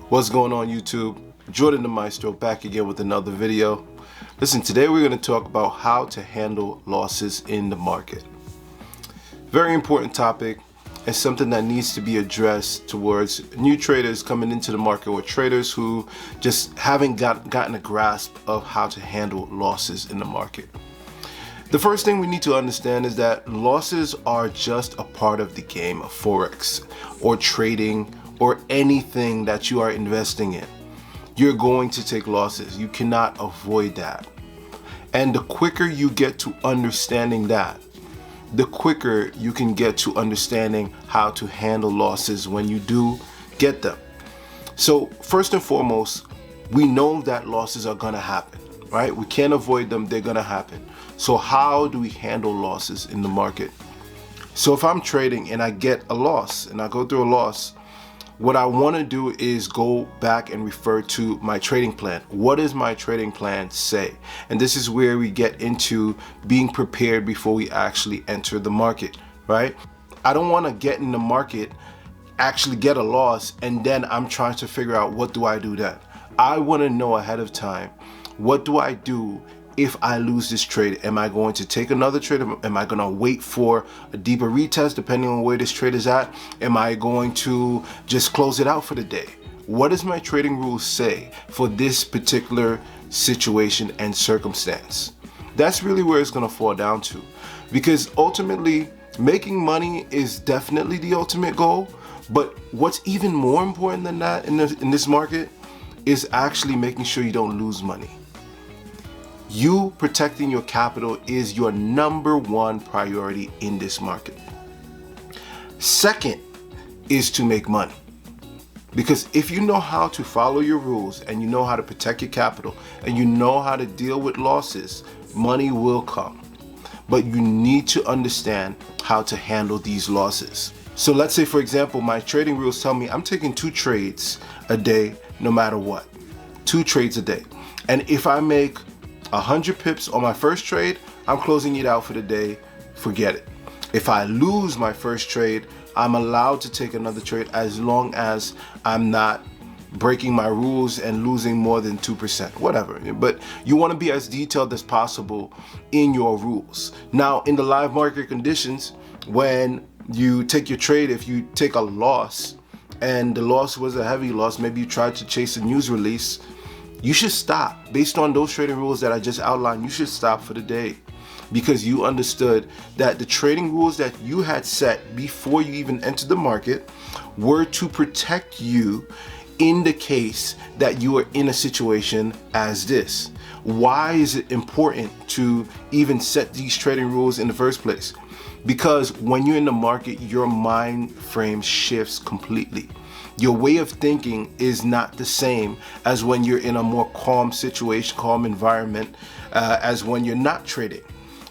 What's going on YouTube? Jordan the Maestro back again with another video. Listen, today we're going to talk about how to handle losses in the market. Very important topic and something that needs to be addressed towards new traders coming into the market or traders who just haven't gotten a grasp of how to handle losses in the market. The first thing we need to understand is that losses are just a part of the game of Forex or trading or anything that you are investing in. You're going to take losses. You cannot avoid that. And the quicker you get to understanding that, the quicker you can get to understanding how to handle losses when you do get them. So first and foremost, we know that losses are gonna happen, right? We can't avoid them, they're gonna happen. So how do we handle losses in the market? So if I'm trading and I get a loss and I go through a loss, what I want to do is go back and refer to my trading plan. What does my trading plan say? And this is where we get into being prepared before we actually enter the market, right? I don't want to get in the market, actually get a loss, and then I'm trying to figure out what do I do then. I want to know ahead of time, what do I do if I lose this trade? Am I going to take another trade? Am I going to wait for a deeper retest depending on where this trade is at? Am I going to just close it out for the day? What does my trading rules say for this particular situation and circumstance? That's really where it's going to fall down to, because ultimately making money is definitely the ultimate goal. But what's even more important than that in this market is actually making sure you don't lose money. You protecting your capital is your number one priority in this market. Second is to make money. Because if you know how to follow your rules and you know how to protect your capital and you know how to deal with losses, money will come. But you need to understand how to handle these losses. So let's say, for example, my trading rules tell me I'm taking 2 trades a day no matter what. 2 trades a day. And if I make 100 pips on my first trade, I'm closing it out for the day, forget it. If I lose my first trade, I'm allowed to take another trade as long as I'm not breaking my rules and losing more than 2%, whatever. But you want to be as detailed as possible in your rules. Now, in the live market conditions, when you take your trade, if you take a loss and the loss was a heavy loss, maybe you tried to chase a news release, you should stop. Based on those trading rules that I just outlined, you should stop for the day, because you understood that the trading rules that you had set before you even entered the market were to protect you in the case that you are in a situation as this. Why is it important to even set these trading rules in the first place? Because when you're in the market, your mind frame shifts completely. Your way of thinking is not the same as when you're in a more calm situation, calm environment, as when you're not trading.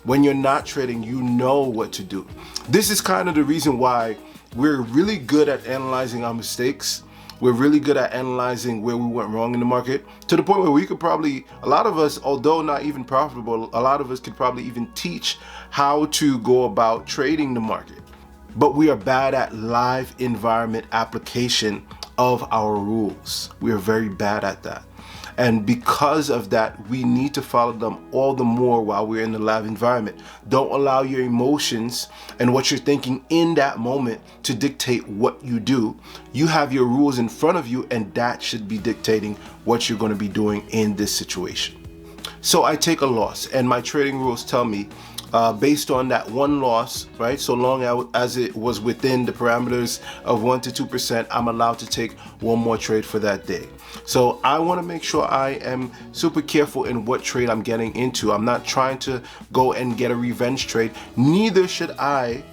When you're not trading, you know what to do. This is kind of the reason why we're really good at analyzing our mistakes. We're really good at analyzing where we went wrong in the market, to the point where we could probably, a lot of us, although not even profitable, a lot of us could probably even teach how to go about trading the market. But we are bad at live environment application of our rules. We are very bad at that. And because of that, we need to follow them all the more while we're in the live environment. Don't allow your emotions and what you're thinking in that moment to dictate what you do. You have your rules in front of you, and that should be dictating what you're going to be doing in this situation. So I take a loss, and my trading rules tell me, based on that one loss, right? So long as it was within the parameters of 1 to 2%, I'm allowed to take one more trade for that day. So I want to make sure I am super careful in what trade I'm getting into. I'm not trying to go and get a revenge trade. Neither should I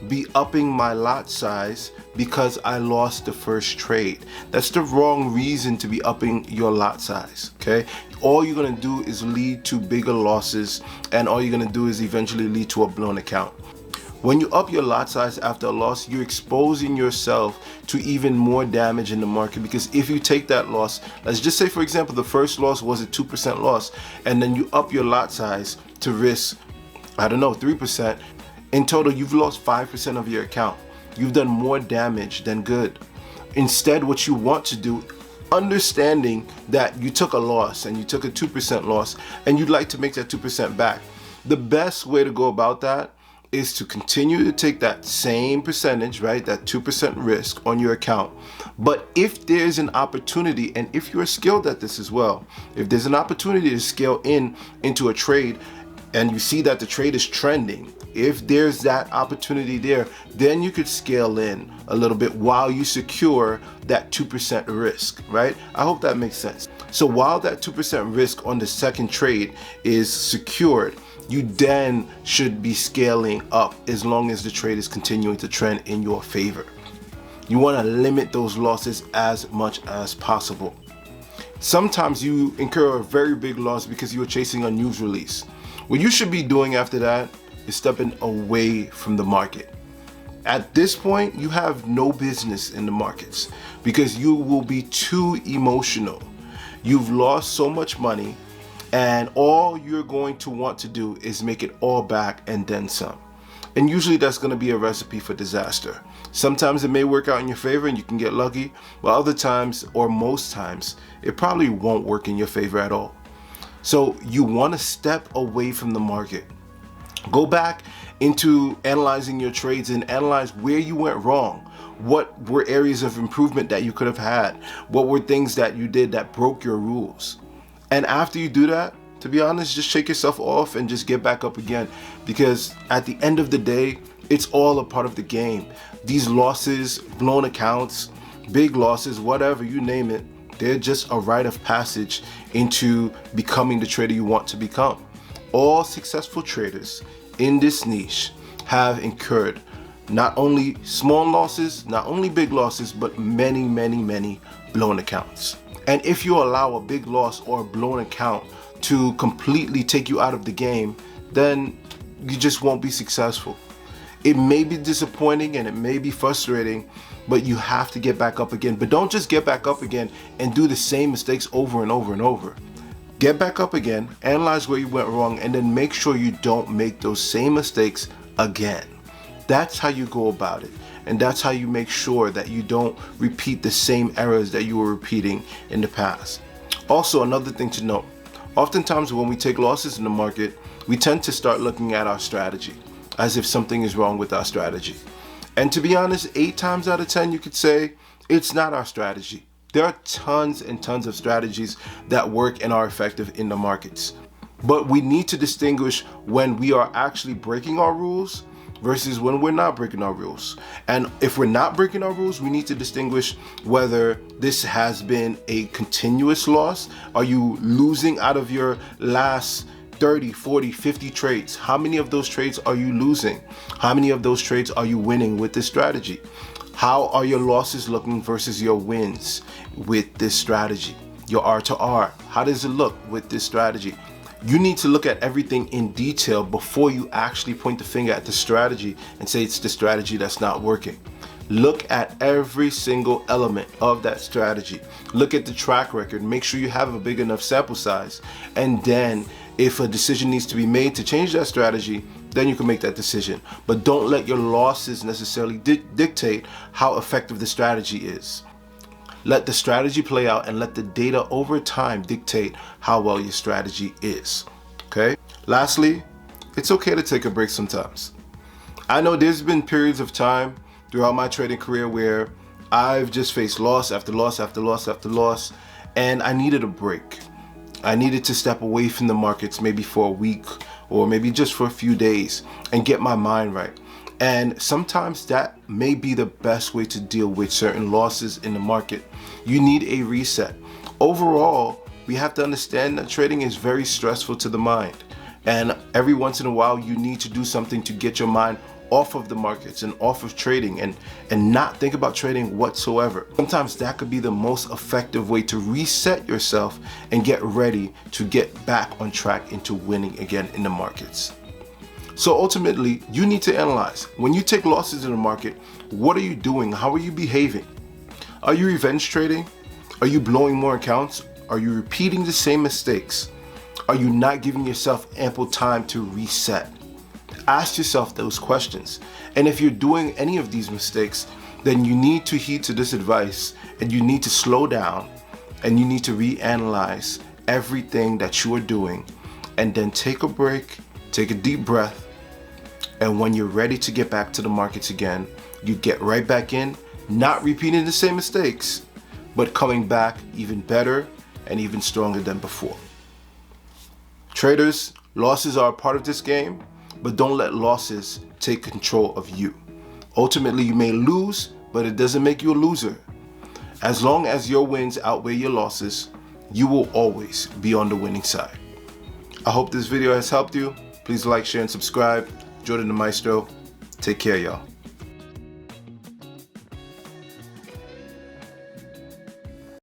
be upping my lot size because I lost the first trade. That's the wrong reason to be upping your lot size, okay? All you're gonna do is lead to bigger losses, and all you're gonna do is eventually lead to a blown account. When you up your lot size after a loss, you're exposing yourself to even more damage in the market, because if you take that loss, let's just say for example the first loss was a 2% loss, and then you up your lot size to risk, I don't know, 3%, in total you've lost 5% of your account. You've done more damage than good. Instead, what you want to do understanding that you took a loss and you took a 2% loss and you'd like to make that 2% back. The best way to go about that is to continue to take that same percentage, right? That 2% risk on your account. But if there's an opportunity, and if you're skilled at this as well, if there's an opportunity to scale into a trade and you see that the trade is trending, if there's that opportunity there, then you could scale in a little bit while you secure that 2% risk, right? I hope that makes sense. So while that 2% risk on the second trade is secured, you then should be scaling up as long as the trade is continuing to trend in your favor. You want to limit those losses as much as possible. Sometimes you incur a very big loss because you are chasing a news release. What you should be doing after that is stepping away from the market. At this point, you have no business in the markets because you will be too emotional. You've lost so much money, and all you're going to want to do is make it all back and then some. And usually that's going to be a recipe for disaster. Sometimes it may work out in your favor and you can get lucky, but other times, or most times, it probably won't work in your favor at all. So you want to step away from the market. Go back into analyzing your trades and analyze where you went wrong. What were areas of improvement that you could have had? What were things that you did that broke your rules? And after you do that, to be honest, just shake yourself off and just get back up again. Because at the end of the day, it's all a part of the game. These losses, blown accounts, big losses, whatever, you name it, they're just a rite of passage into becoming the trader you want to become. All successful traders in this niche have incurred not only small losses, not only big losses, but many, many, many blown accounts. And if you allow a big loss or a blown account to completely take you out of the game, then you just won't be successful. It may be disappointing and it may be frustrating, but you have to get back up again. But don't just get back up again and do the same mistakes over and over and over. Get back up again, analyze where you went wrong, and then make sure you don't make those same mistakes again. That's how you go about it. And that's how you make sure that you don't repeat the same errors that you were repeating in the past. Also, another thing to note, oftentimes when we take losses in the market, we tend to start looking at our strategy as if something is wrong with our strategy. And to be honest, 8 times out of 10, you could say it's not our strategy. There are tons and tons of strategies that work and are effective in the markets. But we need to distinguish when we are actually breaking our rules versus when we're not breaking our rules. And if we're not breaking our rules, we need to distinguish whether this has been a continuous loss. Are you losing out of your last 30, 40, 50 trades? How many of those trades are you losing? How many of those trades are you winning with this strategy? How are your losses looking versus your wins with this strategy? Your R to R, how does it look with this strategy? You need to look at everything in detail before you actually point the finger at the strategy and say it's the strategy that's not working. Look at every single element of that strategy. Look at the track record. Make sure you have a big enough sample size. And then if a decision needs to be made to change that strategy, then you can make that decision. But don't let your losses necessarily dictate how effective the strategy is. Let the strategy play out and let the data over time dictate how well your strategy is. Okay? Lastly, it's okay to take a break sometimes. I know there's been periods of time throughout my trading career where I've just faced loss after loss after loss after loss, and I needed a break. I needed to step away from the markets maybe for a week or maybe just for a few days and get my mind right. And sometimes that may be the best way to deal with certain losses in the market. You need a reset. Overall, we have to understand that trading is very stressful to the mind. And every once in a while, you need to do something to get your mind off of the markets and off of trading and not think about trading whatsoever. Sometimes that could be the most effective way to reset yourself and get ready to get back on track into winning again in the markets. So ultimately, you need to analyze. When you take losses in the market, what are you doing? How are you behaving? Are you revenge trading? Are you blowing more accounts? Are you repeating the same mistakes? Are you not giving yourself ample time to reset? Ask yourself those questions. And if you're doing any of these mistakes, then you need to heed to this advice and you need to slow down and you need to reanalyze everything that you are doing, and then take a break, take a deep breath, and when you're ready to get back to the markets again, you get right back in, not repeating the same mistakes, but coming back even better and even stronger than before. Traders, losses are a part of this game, but don't let losses take control of you. Ultimately, you may lose, but it doesn't make you a loser. As long as your wins outweigh your losses, you will always be on the winning side. I hope this video has helped you. Please like, share, and subscribe. Jordan the Maestro. Take care, y'all.